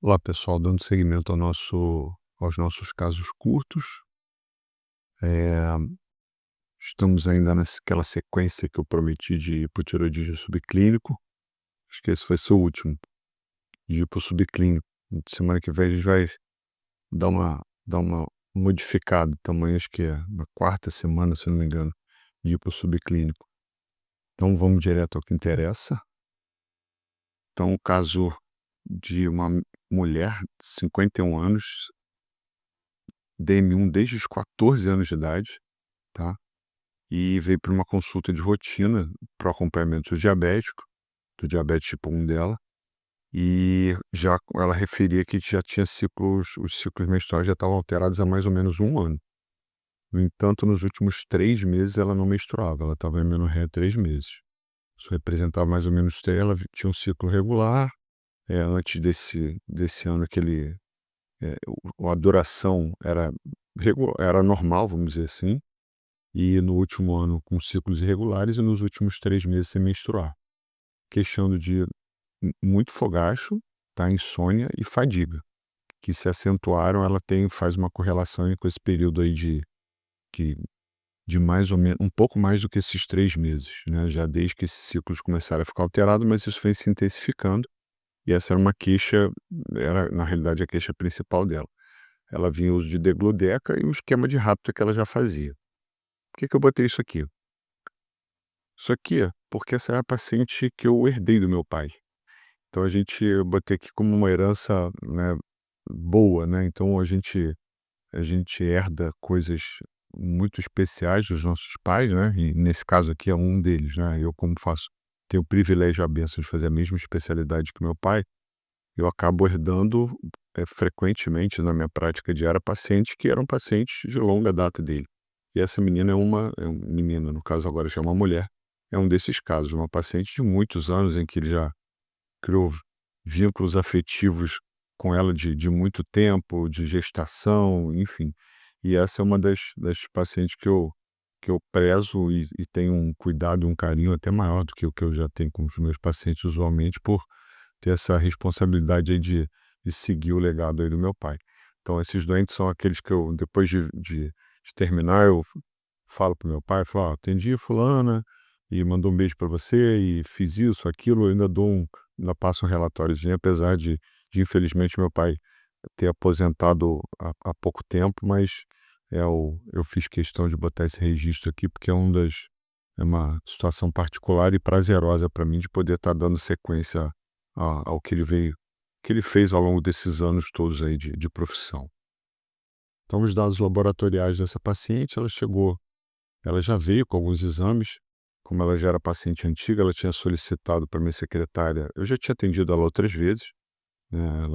Olá pessoal, dando seguimento aos nossos casos curtos, eh, estamos ainda naquela sequência que eu prometi de hipotireoidismo subclínico. Acho que esse vai ser o último, de hipo subclínico. Semana que vem a gente vai dar uma modificada, tamanho acho que é na quarta semana, se eu não me engano, de hipo subclínico. Então vamos direto ao que interessa. Então o caso de uma mulher, 51 anos, DM1 desde os 14 anos de idade, tá? E veio para uma consulta de rotina para o acompanhamento diabético, do diabetes tipo 1 dela, e já ela referia que já tinha os ciclos menstruais já estavam alterados há mais ou menos 1 ano. No entanto, nos últimos 3 meses ela não menstruava, ela estava em amenorreia há 3 meses. Isso representava mais ou menos ela tinha um ciclo regular, antes desse ano que ele, a duração era normal, vamos dizer assim, e no último ano com ciclos irregulares e nos últimos 3 meses sem menstruar. Queixando de muito fogacho, tá, insônia e fadiga, que se acentuaram, ela faz uma correlação aí com esse período aí que de mais ou menos um pouco mais do que esses 3 meses, né, já desde que esses ciclos começaram a ficar alterados, mas isso foi se intensificando, e essa era uma queixa, era na realidade a queixa principal dela. Ela vinha o uso de degludec e o esquema de Raptor que ela já fazia. Por que que eu botei isso aqui? Isso aqui é porque essa é a paciente que eu herdei do meu pai. Então eu botei aqui como uma herança, né, boa, né, então a gente herda coisas muito especiais dos nossos pais, né, e nesse caso aqui é um deles, né, eu como tenho o privilégio e a bênção de fazer a mesma especialidade que meu pai, eu acabo herdando, frequentemente na minha prática diária pacientes que eram pacientes de longa data dele. E essa menina menina, no caso agora já é uma mulher, é um desses casos, uma paciente de muitos anos em que ele já criou vínculos afetivos com ela de muito tempo, de gestação, enfim. E essa é uma das pacientes que eu prezo e tenho um cuidado, um carinho até maior do que o que eu já tenho com os meus pacientes usualmente, por ter essa responsabilidade aí de seguir o legado aí do meu pai. Então esses doentes são aqueles que eu, depois de terminar, eu falo para o meu pai, falo: "Ó, atendi fulana e mandou um beijo para você e fiz isso, aquilo", eu ainda passo um relatóriozinho, apesar de infelizmente meu pai ter aposentado há pouco tempo, mas eu fiz questão de botar esse registro aqui, porque é uma situação particular e prazerosa para mim de poder estar dando sequência ao que ele fez ao longo desses anos todos aí de profissão. Então os dados laboratoriais dessa paciente, ela já veio com alguns exames, como ela já era paciente antiga, ela tinha solicitado para minha secretária, eu já tinha atendido ela outras vezes, né,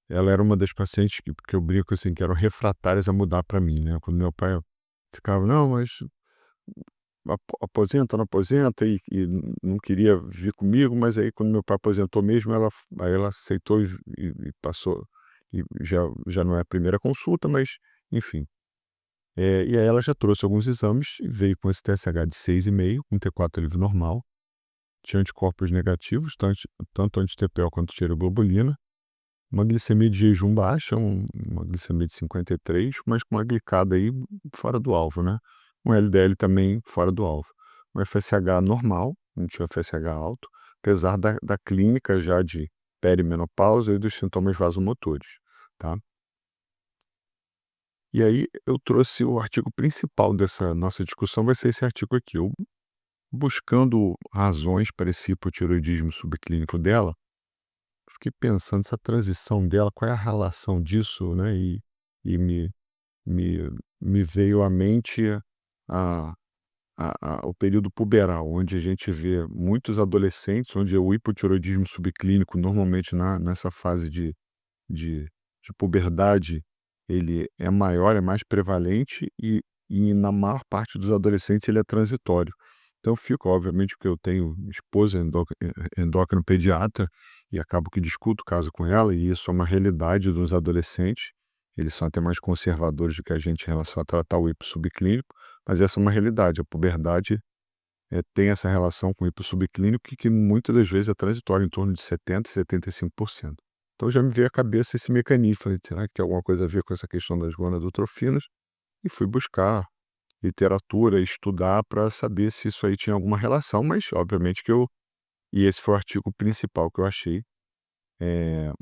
ela era uma das pacientes que eu brinco, assim, que eram refratárias a mudar para mim, né, quando meu pai ficava: "Não, mas aposenta, não aposenta", não queria vir comigo, mas aí quando meu pai aposentou mesmo, aí ela aceitou e passou, e já não é a primeira consulta, mas enfim. E aí ela já trouxe alguns exames e veio com esse TSH de 6,5, com T4 livre normal, tinha anticorpos negativos, tanto anti-TPO quanto tireoglobulina, uma glicemia de jejum baixa, uma glicemia de 53, mas com uma glicada aí fora do alvo, né? Um LDL também fora do alvo. Um FSH normal, não tinha FSH alto, apesar da clínica já de perimenopausa e dos sintomas vasomotores, tá? E aí eu trouxe o artigo principal dessa nossa discussão, vai ser esse artigo aqui. Eu buscando razões para esse hipotireoidismo subclínico dela, fiquei pensando essa transição dela, qual é a relação disso, né? E me, me veio à mente a, o período puberal, onde a gente vê muitos adolescentes, onde o hipotireoidismo subclínico, normalmente nessa fase de, de puberdade, ele é maior, é mais prevalente e na maior parte dos adolescentes ele é transitório. Então eu fico, obviamente, porque eu tenho esposa endócrino pediatra e acabo que discuto o caso com ela, e isso é uma realidade dos adolescentes. Eles são até mais conservadores do que a gente em relação a tratar o hipo subclínico, mas essa é uma realidade. A puberdade tem essa relação com o hipo subclínico que muitas das vezes é transitório, em torno de 70% e 75%. Então já me veio à cabeça esse mecanismo, falei: "Será que tem alguma coisa a ver com essa questão das gonadotrofinas?" E fui buscar literatura, estudar para saber se isso aí tinha alguma relação, mas obviamente que eu e esse foi o artigo principal que eu achei, eh,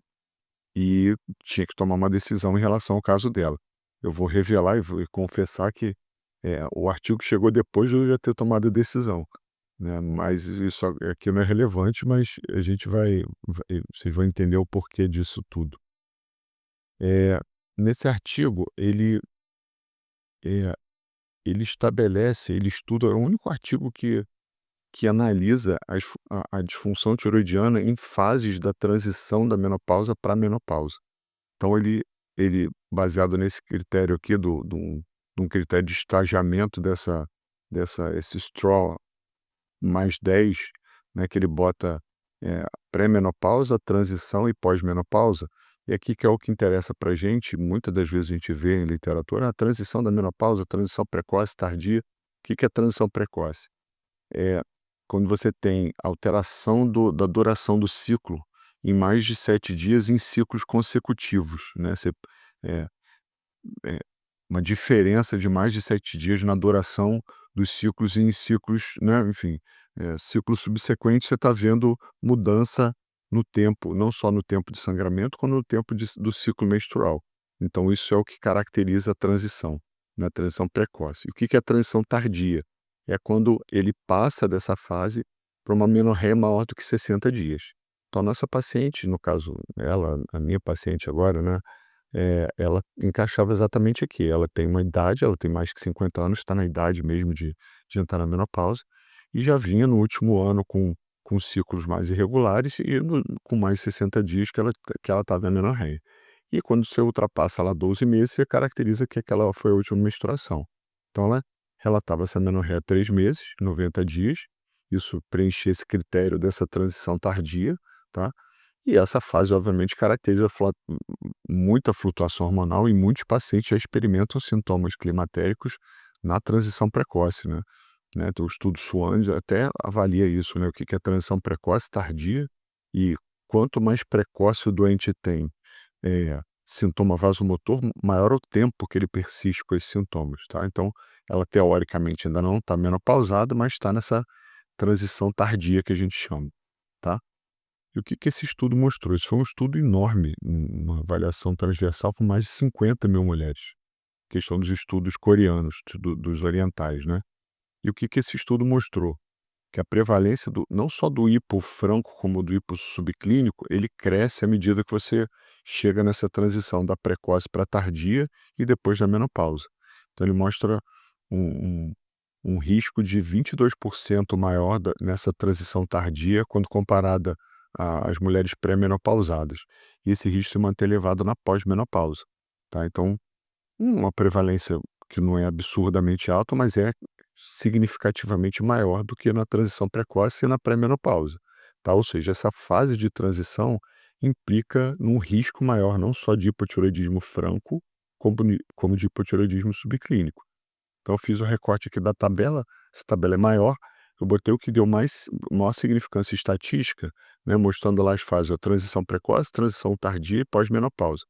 e tinha que tomar uma decisão em relação ao caso dela. Eu vou revelar e vou confessar que, o artigo chegou depois de eu já ter tomado a decisão, né, mas isso aqui não é relevante, mas a gente vocês vão entender o porquê disso tudo. Eh, Nesse artigo eh, ele estuda é o único artigo que analisa a disfunção tiroidiana em fases da transição da menopausa para a menopausa. Então ele baseado nesse critério aqui de um critério de estagiamento esse STRAW +10, né, que ele bota, pré-menopausa, transição e pós-menopausa, e aqui que é o que interessa pra gente, muitas das vezes a gente vê em literatura, a transição da menopausa, transição precoce, tardia. O que que é transição precoce? É quando você tem alteração da duração do ciclo em mais de 7 dias em ciclos consecutivos, né, eh eh, uma diferença de mais de 7 dias na duração dos ciclos em ciclos, né, enfim, ciclo subsequente você está vendo mudança no tempo, não só no tempo de sangramento, como no tempo do ciclo menstrual. Então isso é o que caracteriza a transição, né, a transição precoce. E o que que é a transição tardia? É quando ele passa dessa fase para uma menorreia maior do que 60 dias. Então a nossa paciente, no caso ela, a minha paciente agora, né, ela encaixava exatamente aqui. Ela tem uma idade, ela tem mais que 50 anos, está na idade mesmo de entrar na menopausa, e já vinha no último ano com ciclos mais irregulares e com mais 60 dias que ela estava em amenorreia. E quando você ultrapassa lá 12 meses, você caracteriza que aquela foi a última menstruação. Então ela relatava essa amenorreia há 3 meses, 90 dias, isso preenchia esse critério dessa transição tardia, tá? E essa fase, obviamente, caracteriza muita flutuação hormonal e muitos pacientes já experimentam sintomas climatéricos na transição precoce, né? Então, o estudo Swan já até avalia isso, né? O que que é transição precoce, tardia, e quanto mais precoce o doente tem sintoma vasomotor, maior o tempo que ele persiste com esses sintomas, tá? Então, ela teoricamente ainda não está menopausada, mas está nessa transição tardia que a gente chama, tá? E o que que esse estudo mostrou? Isso foi um estudo enorme, uma avaliação transversal com mais de 50.000 mulheres. Questão dos estudos coreanos, dos orientais, né. E o que que esse estudo mostrou? Que a prevalência não só do hipo franco, como do hipo subclínico, ele cresce à medida que você chega nessa transição da precoce para tardia e depois da menopausa. Então ele mostra um um um risco de 22% maior nessa transição tardia, quando comparada às mulheres pré-menopausadas. E esse risco se mantém elevado na pós-menopausa, tá? Então, uma prevalência que não é absurdamente alta, mas é significativamente maior do que na transição precoce e na pré-menopausa, tá? Ou seja, essa fase de transição implica num risco maior, não só de hipotireoidismo franco, como de hipotireoidismo subclínico. Então eu fiz o recorte aqui da tabela, essa tabela é maior, eu botei o que deu maior significância estatística, né, mostrando lá as fases, a transição precoce, transição tardia e pós-menopausa.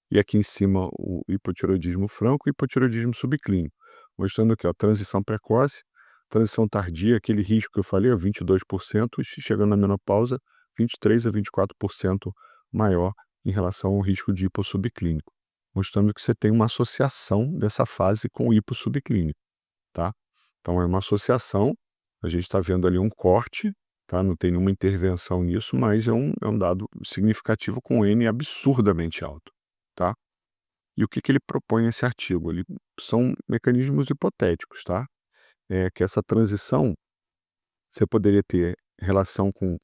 E aqui em cima o hipotireoidismo franco e hipotireoidismo subclínico, mostrando aqui, ó, transição precoce, transição tardia, aquele risco que eu falei, ó, 22%, e chegando na menopausa, 23 a 24% maior em relação ao risco de hipossubclínico, mostrando que você tem uma associação dessa fase com o hipossubclínico, tá? Então é uma associação, a gente está vendo ali um corte, tá? Não tem nenhuma intervenção nisso, mas é um dado significativo com N absurdamente alto, tá? E o que que ele propõe nesse artigo? São mecanismos hipotéticos, tá? É que essa transição, você poderia ter relação com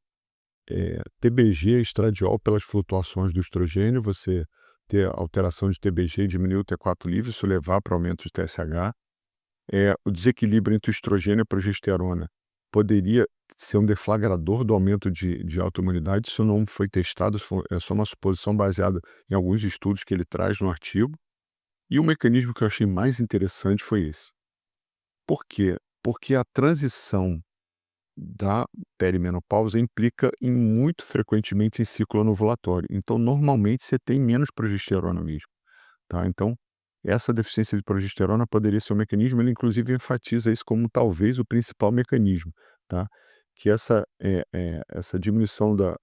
TBG, estradiol pelas flutuações do estrogênio, você ter alteração de TBG e diminuir o T4 livre, isso levar para aumento de TSH. O desequilíbrio entre o estrogênio e a progesterona poderia ser um deflagrador do aumento de autoimunidade, isso não foi testado, é só uma suposição baseada em alguns estudos que ele traz no artigo. E o mecanismo que eu achei mais interessante foi esse. Por quê? Porque a transição da perimenopausa implica em muito frequentemente em ciclo anovulatório. Então, normalmente, você tem menos progesterona mesmo, tá? Então, essa deficiência de progesterona poderia ser um mecanismo, ele inclusive enfatiza isso como talvez o principal mecanismo, tá? Que essa diminuição da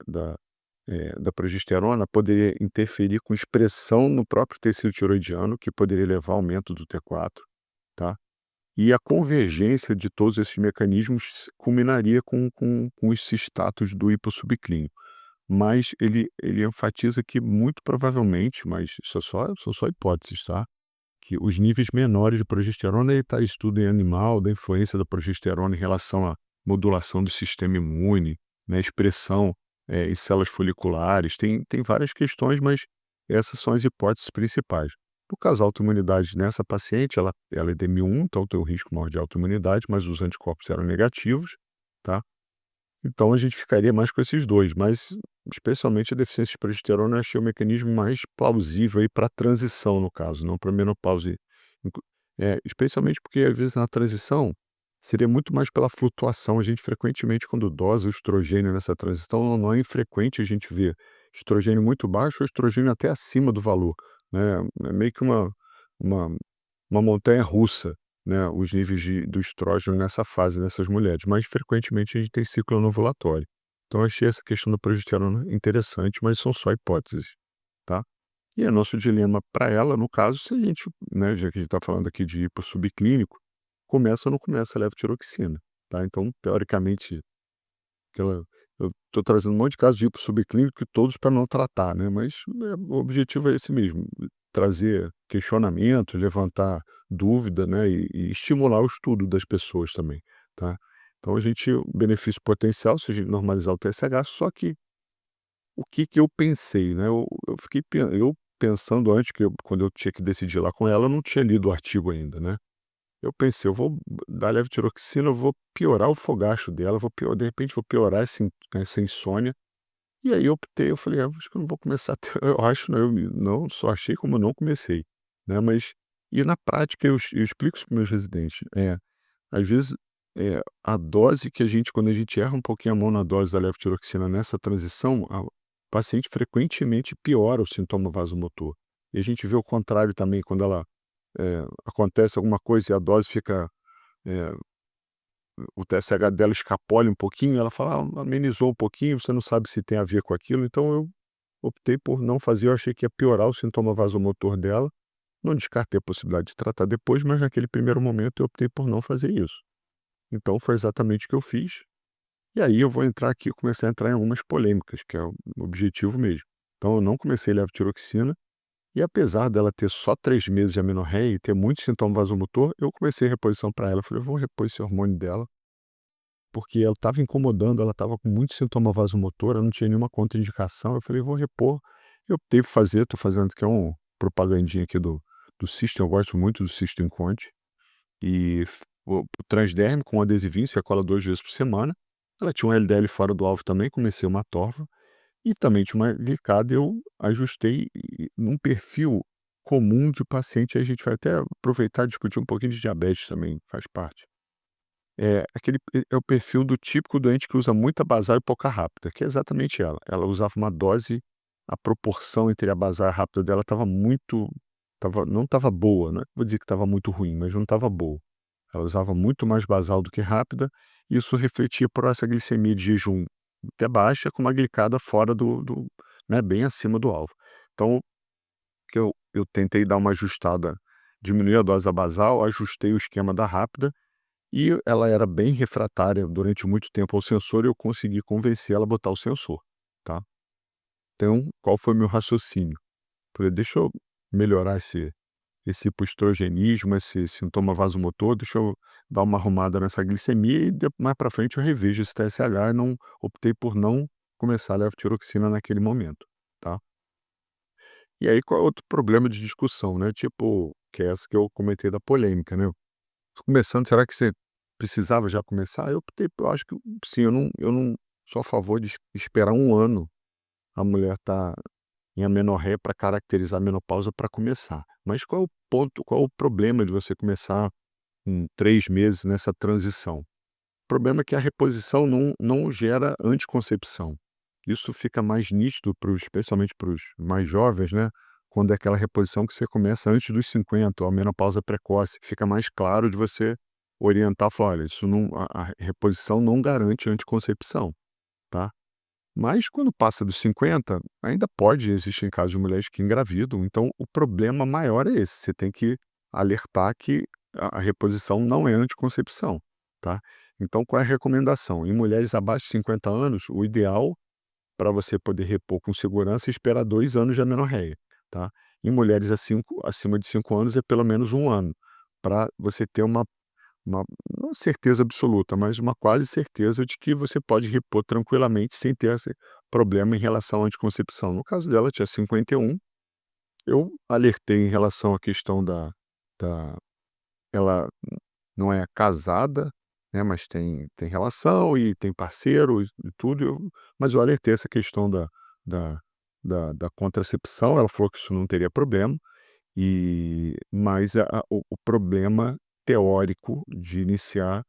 progesterona poderia interferir com expressão no próprio tecido tiroidiano, que poderia levar ao aumento do T4, tá? E a convergência de todos esses mecanismos culminaria com esse status do hipossubclínio. Mas ele enfatiza que muito provavelmente, mas isso são só hipóteses, tá? Que os níveis menores de progesterona, ele está estudo em animal, da influência da progesterona em relação à modulação do sistema imune, né, expressão em células foliculares, tem várias questões, mas essas são as hipóteses principais. No caso da autoimunidade nessa paciente, ela é DM1, então tem um risco maior de autoimunidade, mas os anticorpos eram negativos, tá? Então a gente ficaria mais com esses dois, mas especialmente a deficiência de progesterona eu achei o mecanismo mais plausível aí para transição no caso, não para menopausa. Especialmente porque às vezes na transição seria muito mais pela flutuação. A gente frequentemente quando dosa o estrogênio nessa transição, não é infrequente a gente ver estrogênio muito baixo ou estrogênio até acima do valor, né? É meio que uma uma montanha russa, né, os níveis do estrógeno nessa fase nessas mulheres, mas frequentemente a gente tem ciclo anovulatório. Então eu achei essa questão da progesterona interessante, mas são só hipóteses, tá? E é nosso dilema para ela, no caso, se a gente, né, já que a gente está falando aqui de hipo subclínico, começa ou não começa a levotiroxina, tá? Então, teoricamente, eu estou trazendo um monte de casos de hipo subclínico e todos para não tratar, né? Mas o objetivo é esse mesmo, trazer questionamento, levantar dúvida, né? E estimular o estudo das pessoas também, tá? Então, o benefício potencial, se a gente normalizar o TSH, só que o que que eu pensei, né, eu pensando antes quando eu tinha que decidir lá com ela, eu não tinha lido o artigo ainda, né. Eu pensei: "Eu vou dar levotiroxina, eu vou piorar o fogacho dela, de repente vou piorar essa insônia". E aí eu falei: "Ah, acho que eu não vou começar a ter", eu acho não, não só achei como eu não comecei, né, mas e na prática eu explico isso para meus residentes, às vezes, a dose que quando a gente erra um pouquinho a mão na dose da levotiroxina nessa transição, o paciente frequentemente piora o sintoma vasomotor. E a gente vê o contrário também, quando acontece alguma coisa e a dose fica, eh, o TSH dela escapole um pouquinho, ela fala: "Ah, amenizou um pouquinho", você não sabe se tem a ver com aquilo, então eu optei por não fazer, eu achei que ia piorar o sintoma vasomotor dela, não descartei a possibilidade de tratar depois, mas naquele primeiro momento eu optei por não fazer isso. Então foi exatamente o que eu fiz. E aí eu vou entrar aqui, comecei a entrar em algumas polêmicas, que é o objetivo mesmo. Então eu não comecei levotiroxina, e apesar dela ter só 3 meses de amenorreia e ter muito sintoma vasomotor, eu comecei reposição para ela. Eu falei: "Eu vou repor esse hormônio dela", porque ela estava incomodando, ela estava com muito sintoma vasomotor, ela não tinha nenhuma contraindicação. Eu falei: "Vou repor". Eu optei por fazer, estou fazendo que é um propagandinha aqui do System, eu gosto muito do System Conte. E o transderme com adesivinho, você cola 2 vezes por semana. Ela tinha um LDL fora do alvo também, comecei uma torva. E também tinha uma glicada, eu ajustei num perfil comum de paciente, aí a gente vai até aproveitar e discutir um pouquinho de diabetes também, faz parte. É o perfil do típico doente que usa muita basal e pouca rápida, que é exatamente ela. Ela usava uma dose, a proporção entre a basal e a rápida dela estava muito, não estava boa, não é que vou dizer que estava muito ruim, mas não estava boa. Ela usava muito mais basal do que rápida, e isso refletia por essa glicemia de jejum até baixa, com uma glicada fora né, bem acima do alvo. Então, que eu tentei dar uma ajustada, diminuir a dose da basal, ajustei o esquema da rápida, e ela era bem refratária durante muito tempo ao sensor, e eu consegui convencer ela a botar o sensor, tá. Então, qual foi o meu raciocínio? Falei: "Deixa eu melhorar esse hipoestrogenismo, esse sintoma vasomotor, deixa eu dar uma arrumada nessa glicemia e mais para frente eu revejo esse TSH", e não optei por não começar a levotiroxina naquele momento, tá. E aí qual é outro problema de discussão, né, tipo, que é essa que eu comentei da polêmica, né. Começando, será que você precisava já começar? Eu acho que sim, eu não sou a favor de esperar um ano a mulher tá em amenorreia para caracterizar a menopausa para começar. Mas qual é o problema de você começar com 3 meses nessa transição? O problema é que a reposição não gera anticoncepção. Isso fica mais nítido especialmente para os mais jovens, né, quando é aquela reposição que você começa antes dos 50, ou a menopausa precoce, fica mais claro de você orientar, falar: "Olha, isso não a reposição não garante anticoncepção, tá?". Mas quando passa dos 50, ainda pode existir casos de mulheres que engravidam, então o problema maior é esse, você tem que alertar que a reposição não é anticoncepção, tá. Então qual é a recomendação? Em mulheres abaixo de 50 anos, o ideal para você poder repor com segurança é esperar 2 anos de amenorreia, tá. Em mulheres acima de 5 anos é pelo menos 1 ano, para você ter uma não certeza absoluta, mas uma quase certeza de que você pode repor tranquilamente sem ter esse problema em relação à anticoncepção. No caso dela, tinha 51, eu alertei em relação à questão da ela não é casada, né, mas tem relação e tem parceiro e tudo, mas eu alertei essa questão da da contracepção, ela falou que isso não teria problema. Mas o problema teórico de iniciar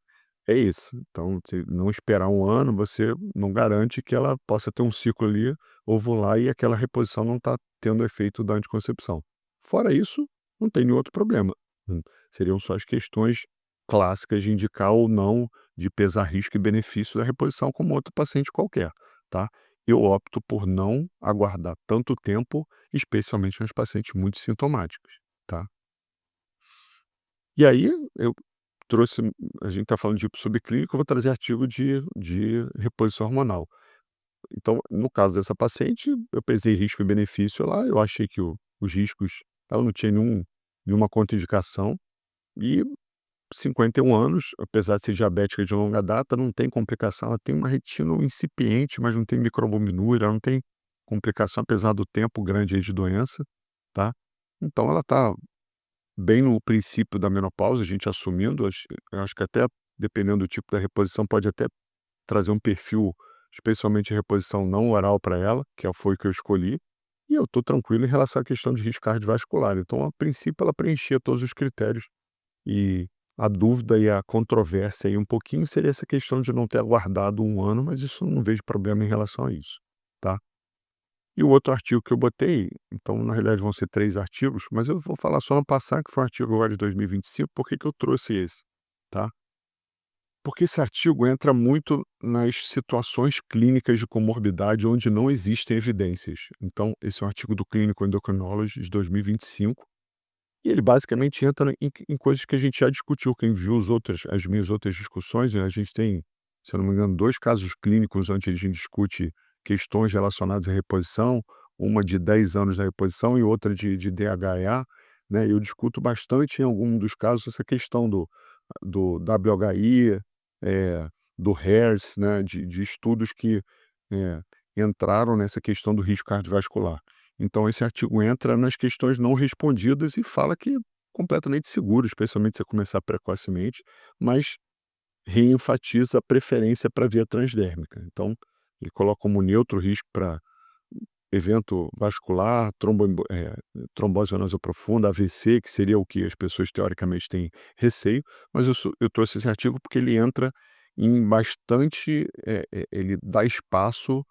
é esse. Então, se não esperar 1 ano, você não garante que ela possa ter um ciclo ali, ovular e aquela reposição não está tendo efeito da anticoncepção. Fora isso, não tem nenhum outro problema. Hum, Seriam só as questões clássicas de indicar ou não, de pesar risco e benefício da reposição como outro paciente qualquer, tá. Eu opto por não aguardar tanto tempo, especialmente nos pacientes muito sintomáticos, tá. E aí eu trouxe a gente está falando de subclínico, eu vou trazer artigo de reposição hormonal. Então, no caso dessa paciente, eu pesei risco e benefício lá, eu achei que os riscos ela não tinha nenhuma contraindicação e 51 anos, apesar de ser diabética de longa data, não tem complicação, ela tem uma retina incipiente, mas não tem microalbuminúria, ela não tem complicação apesar do tempo grande aí de doença, tá. Então ela está bem no princípio da menopausa, a gente assumindo, eu acho que até dependendo do tipo da reposição, pode até trazer um perfil, especialmente reposição não oral para ela, foi o que eu escolhi, e eu estou tranquilo em relação à questão de risco cardiovascular. Então, a princípio, ela preenchia todos os critérios e a dúvida e a controvérsia aí um pouquinho seria essa questão de não ter aguardado 1 ano, mas isso eu não vejo problema em relação a isso, tá. E o outro artigo que eu botei, então na realidade vão ser 3 artigos, mas eu vou falar só no passado, que foi um artigo agora de 2025, por que que eu trouxe esse, tá. Porque esse artigo entra muito nas situações clínicas de comorbidade onde não existem evidências. Então esse é um artigo do Clinical Endocrinology de 2025, e ele basicamente entra em coisas que a gente já discutiu, quem viu as minhas outras discussões, né, a gente tem, se eu não me engano, 2 casos clínicos onde a gente discute questões relacionadas à reposição, uma de 10 anos da reposição e outra de DHEA, né, eu discuto bastante em algum dos casos essa questão do WHI, do HERS, né, de estudos que, eh, entraram nessa questão do risco cardiovascular. Então esse artigo entra nas questões não respondidas e fala que é completamente seguro, especialmente se você começar precocemente, mas reenfatiza a preferência para via transdérmica. Então, ele coloca como neutro risco para evento vascular, trombose venosa profunda, AVC, que seria o que as pessoas teoricamente têm receio, mas eu trouxe esse artigo porque ele entra em bastante, ele dá espaço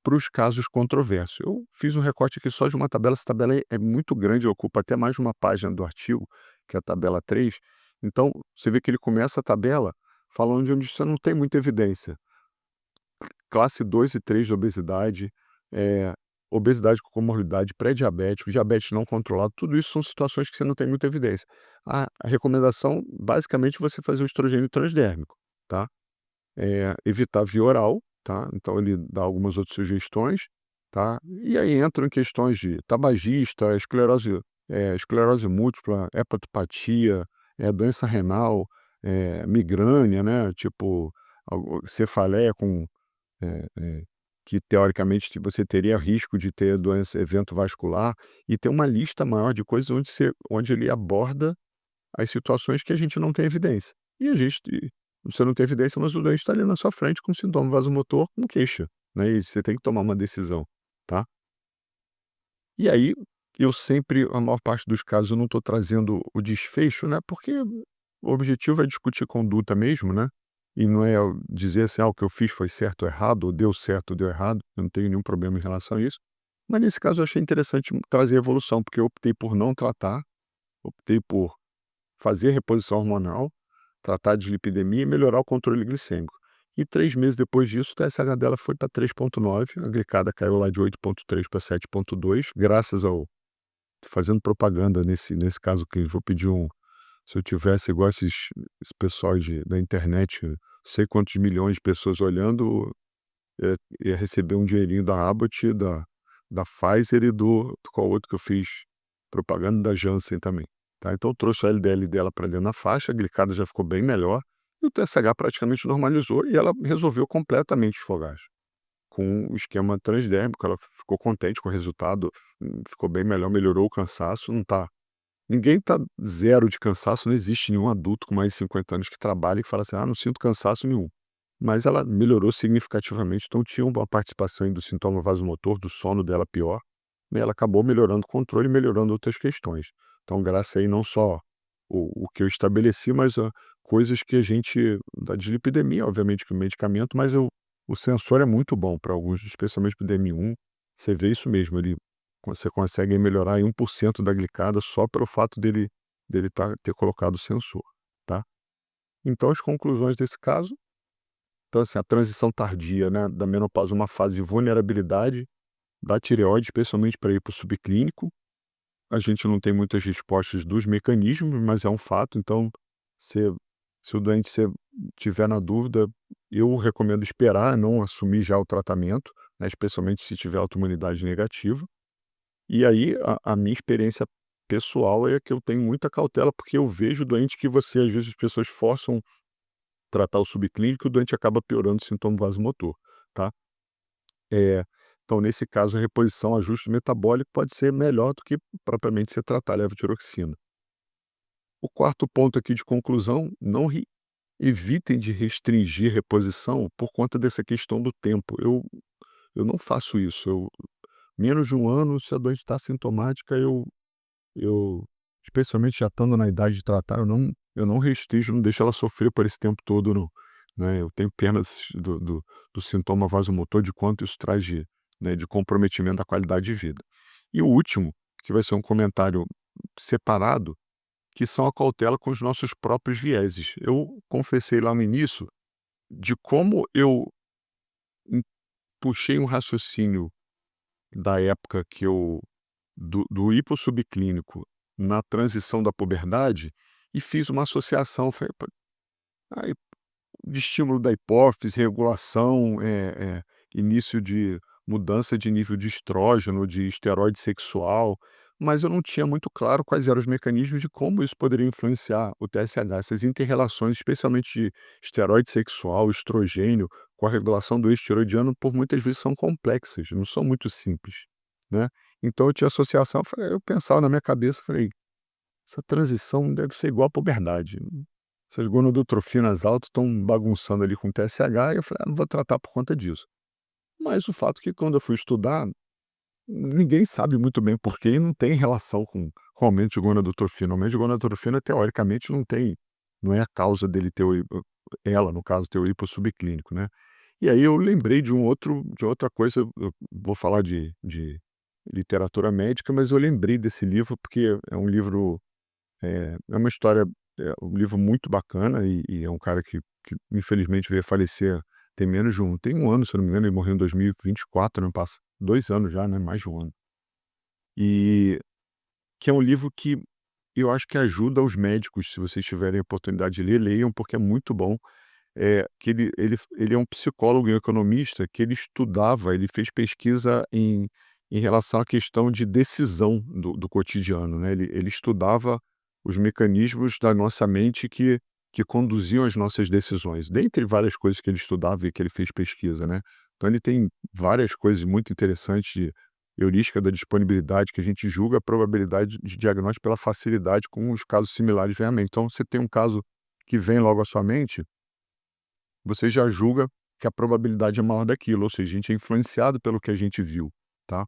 para os casos controversos. Eu fiz um recorte aqui só de uma tabela, essa tabela é muito grande, ocupa até mais de uma página do artigo, que é a tabela 3. Então, você vê que ele começa a tabela falando de onde você não tem muita evidência. Classe 2 e 3 de obesidade, eh, obesidade com comorbidade, pré-diabético, diabetes não controlado, tudo isso são situações que você não tem muita evidência. A recomendação, basicamente, é você fazer o estrogênio transdérmico, tá? Evitar via oral, tá, então ele dá algumas outras sugestões, tá, e aí entram em questões de tabagista, esclerose múltipla, hepatopatia, doença renal, migrânia, né, tipo, cefaleia com, eh eh, que teoricamente você teria risco de ter doença evento vascular, e tem uma lista maior de coisas onde ele aborda as situações que a gente não tem evidência. E a gente você não tem evidência, mas o doente está ali na sua frente com sintoma vasomotor, com queixa, né, e você tem que tomar uma decisão, tá. E aí, eu sempre a maior parte dos casos eu não estou trazendo o desfecho, né, porque o objetivo é discutir conduta mesmo, né, e não é dizer assim: "Ah, o que eu fiz foi certo ou errado, ou deu certo ou deu errado", eu não tenho nenhum problema em relação a isso. Mas nesse caso eu achei interessante trazer evolução, porque eu optei por não tratar, optei por fazer reposição hormonal, tratar a dislipidemia e melhorar o controle glicêmico. E 3 meses depois disso, o TSH dela foi para 3,9, a glicada caiu lá de 8,3 para 7,2, graças ao fazendo propaganda nesse caso que eu vou pedir se eu tivesse igual esse pessoal da internet, não sei quantos milhões de pessoas olhando, ia receber um dinheirinho da Abbott, da Pfizer e do qual outro que eu fiz propaganda, da Janssen também, tá. Então eu trouxe o LDL dela para dentro da faixa, a glicada já ficou bem melhor, e o TSH praticamente normalizou e ela resolveu completamente os fogachos. Com o esquema transdérmico, ela ficou contente com o resultado, ficou bem melhor, melhorou o cansaço, não tá ninguém tá zero de cansaço, não existe nenhum adulto com mais de 50 anos que trabalha e que fala assim: "Ah, não sinto cansaço nenhum". Mas ela melhorou significativamente, então tinha uma participação aí do sintoma vasomotor, do sono dela pior, e ela acabou melhorando o controle e melhorando outras questões. Então, graças aí não só o que eu estabeleci, mas, coisas que a gente da dislipidemia, obviamente que o medicamento, mas o sensor é muito bom para alguns, especialmente para o DM1, você vê isso mesmo, você consegue melhorar em 1% da glicada só pelo fato dele ter colocado o sensor, tá. Então as conclusões desse caso, então, assim, a transição tardia, né, da menopausa, uma fase de vulnerabilidade da tireoide, especialmente para ir para o subclínico. A gente não tem muitas respostas dos mecanismos, mas é um fato. Então, se, se o doente tiver na dúvida, eu recomendo esperar, não assumir já o tratamento, né, especialmente se tiver autoimunidade negativa. E aí, a minha experiência pessoal é que eu tenho muita cautela, porque eu vejo doente que às vezes, as pessoas forçam tratar o subclínico, o doente acaba piorando o sintoma vasomotor, tá? É, então, nesse caso, a reposição, ajuste metabólico pode ser melhor do que propriamente você tratar a levotiroxina. O quarto ponto aqui de conclusão, não evitem de restringir reposição por conta dessa questão do tempo. Eu não faço isso. Menos de um ano, se a doença está sintomática, eu, especialmente já estando na idade de tratar, eu não restringo, não deixo ela sofrer por esse tempo todo, não, né. Eu tenho pena do sintoma vasomotor, de quanto isso traz de comprometimento da qualidade de vida. E o último, que vai ser um comentário separado, que são a cautela com os nossos próprios vieses. Eu confessei lá no início de como eu em puxei um raciocínio da época que eu do hipossubclínico na transição da puberdade e fiz uma associação, falei: "Pô, aí de estímulo da hipófise, regulação, início de mudança de nível de estrógeno, de esteroide sexual", mas eu não tinha muito claro quais eram os mecanismos de como isso poderia influenciar o TSH, essas inter-relações, especialmente de esteroide sexual, estrogênio, com a regulação do esteroidiano, por muitas vezes são complexas, não são muito simples, né. Então eu tinha associação, eu pensava na minha cabeça, falei: "Essa transição deve ser igual à puberdade. Essas gonadotrofinas altas estão bagunçando ali com o TSH", e eu falei: "Ah, não vou tratar por conta disso". Mas o fato é que quando eu fui estudar, ninguém sabe muito bem porquê e não tem relação com aumento de gonadotrofina. O aumento de gonadotrofina, teoricamente, não é a causa dele ter ela, no caso, ter o hipossubclínico, né. E aí eu lembrei de outra coisa, eu vou falar de literatura médica, mas eu lembrei desse livro, porque é um livro, é uma história, um livro muito bacana, e é um cara que infelizmente veio a falecer tem um ano, se eu não me engano, ele morreu em 2024, ano passa 2 anos já, né, mais de um ano. E que é um livro que eu acho que ajuda os médicos, se vocês tiverem a oportunidade de ler, leiam, porque é muito bom. Que ele é um psicólogo e economista que ele fez pesquisa em relação à questão de decisão do cotidiano, né. Ele estudava os mecanismos da nossa mente que conduziam as nossas decisões, dentre várias coisas que ele estudava e que ele fez pesquisa, né. Então ele tem várias coisas muito interessantes de heurística da disponibilidade, que a gente julga a probabilidade de diagnóstico pela facilidade com os casos similares vem à mente. Então você tem um caso que vem logo à sua mente, você já julga que a probabilidade é maior daquilo, ou seja, a gente é influenciado pelo que a gente viu, tá.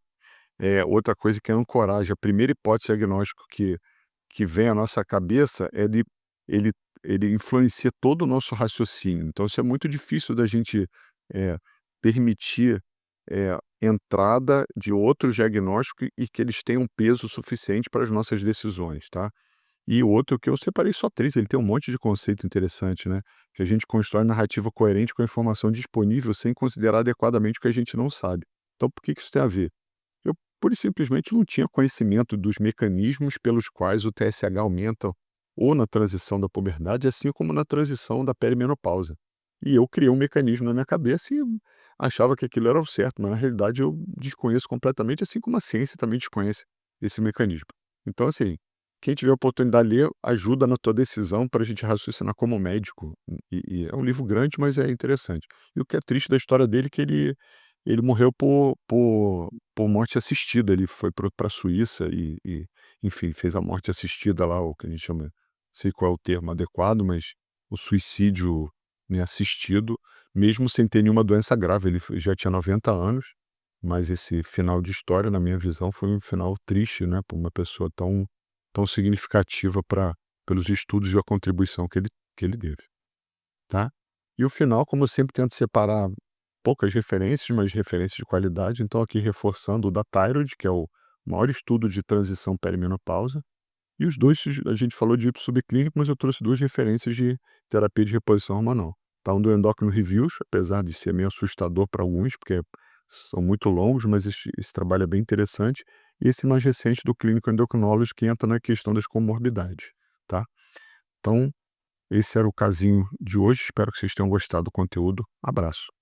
Outra coisa que é ancoragem, a primeira hipótese diagnóstico que vem à nossa cabeça é de ele ele influencia todo o nosso raciocínio. Então isso é muito difícil da gente, permitir, entrada de outros diagnósticos e que eles tenham peso suficiente para as nossas decisões, tá. E outro que eu separei só 3, ele tem um monte de conceito interessante, né, que a gente constrói narrativa coerente com a informação disponível sem considerar adequadamente o que a gente não sabe. Então por que que isso tem a ver? Eu pura e simplesmente não tinha conhecimento dos mecanismos pelos quais o TSH aumenta ou na transição da puberdade, assim como na transição da perimenopausa. E eu criei um mecanismo na minha cabeça e achava que aquilo era o certo, mas na realidade eu desconheço completamente, assim como a ciência também desconhece esse mecanismo. Então, assim, quem tiver a oportunidade de ler, ajuda na tua decisão para a gente raciocinar como médico. E é um livro grande, mas é interessante. E o que é triste da história dele é que ele morreu por morte assistida. Ele foi para a Suíça enfim, fez a morte assistida lá, o que a gente chama, não sei qual é o termo adequado, mas o suicídio, né, assistido, mesmo sem ter nenhuma doença grave. Ele já tinha 90 anos, mas esse final de história, na minha visão, foi um final triste, né, para uma pessoa tão significativa pelos estudos e a contribuição que ele deve, tá. E o final, como eu sempre tento separar poucas referências, mas referências de qualidade, então aqui reforçando o da Thyroid, que é o maior estudo de transição perimenopausa, e os 2 a gente falou de subclínico, mas eu trouxe 2 referências de terapia de reposição hormonal, tá. Um do Endocrino Reviews, apesar de ser meio assustador para alguns, porque são muito longos, mas esse trabalho é bem interessante, e esse mais recente do Clínico Endocrinology, que entra na questão das comorbidades, tá. Então, esse era o casinho de hoje, espero que vocês tenham gostado do conteúdo. Abraço.